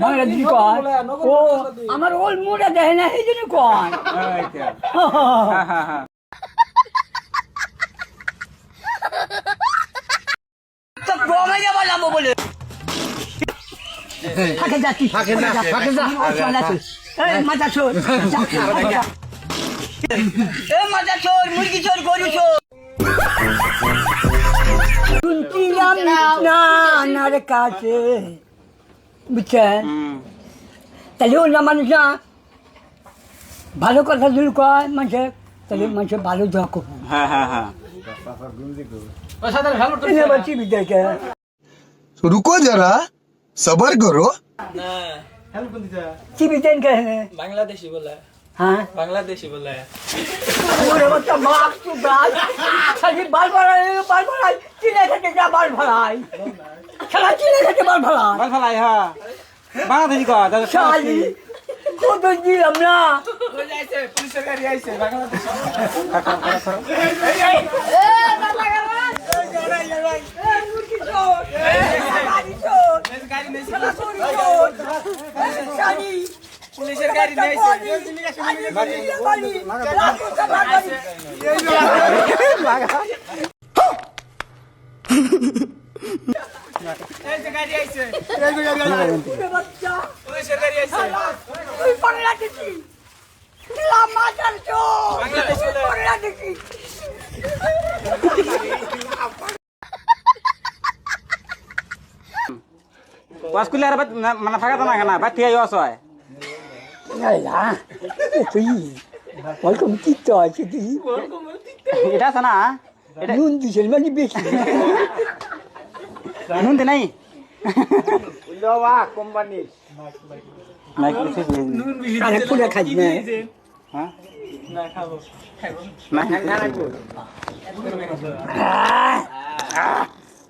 বাংলাদেশি কয় ও আমার ওল মুড়া দেখে না এই জন্য কয় তো গমে যাবো যাবো বলে ফাঁকে যাচ্ছি ফাঁকে যা মাথা চোর মাথা চোর মুরগি চোর গরু চোর শুনছিলাম নার কাছে বুঝছেন তাহলে অন্য মানুষ না ভালো কথা যদি কয় মানুষের তাহলে মানুষের ভালো দোয়া করবো रुको जरा सबर करो टीवी देन के बांग्लादेशी बोला है हाँ बांग्लादेशी बोला है पूरे बच्चा मार तू गाल खाली बाल भराई चीने থেকে যা বাল ভরাই সারা চীনে থেকে বাল ভরাই বাল ফলাই হ্যাঁ বাংলাদেশি কয় দাদা শালি কত দিলাম না पुलिस गाड़ी आई से बांग्लादेशी गाड़ी नहीं पुलिस गाड़ी नहीं ऐसे गाड़ी आई से पुलिस गाड़ी आई से বাংলাদেশি দিলাম মাজার চোর বাংলাদেশি পাঁচকুলি আর মানে থাকা তো না কেনা ভাই ঠিক আছে হয় নাইলা তুই ওরকম চিত্ত আছে তুই এটা আছে না এটা নুন দিছেন মানে বেশি নুন দে নাই কোম্পানি মাইক লিখে আরে পুরা খাই না হ্যাঁ ना खाबो না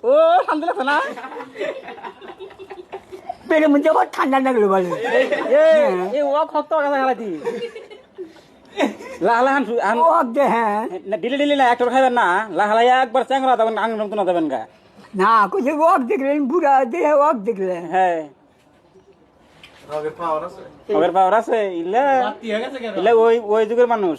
ও শান্তি লাগছে না পেটের মধ্যে আবার ঠান্ডা লাগলো বলে এ ও খক্ত কথা খালাতি লাহালাহান ও দে হ্যাঁ ডিলে ডিলে না একটা খাইবেন না লাহালায়া একবার চ্যাংরা দেবেন আঙুল তো না দেবেন গা না কোথায় ওয়াক দেখলেন বুড়া দেহে ওয়াক দেখলেন হ্যাঁ अगर पावर আছে ওদের পাওয়ার আছে ইলে বাতি হয়ে গেছে ইলে ওই যুগের মানুষ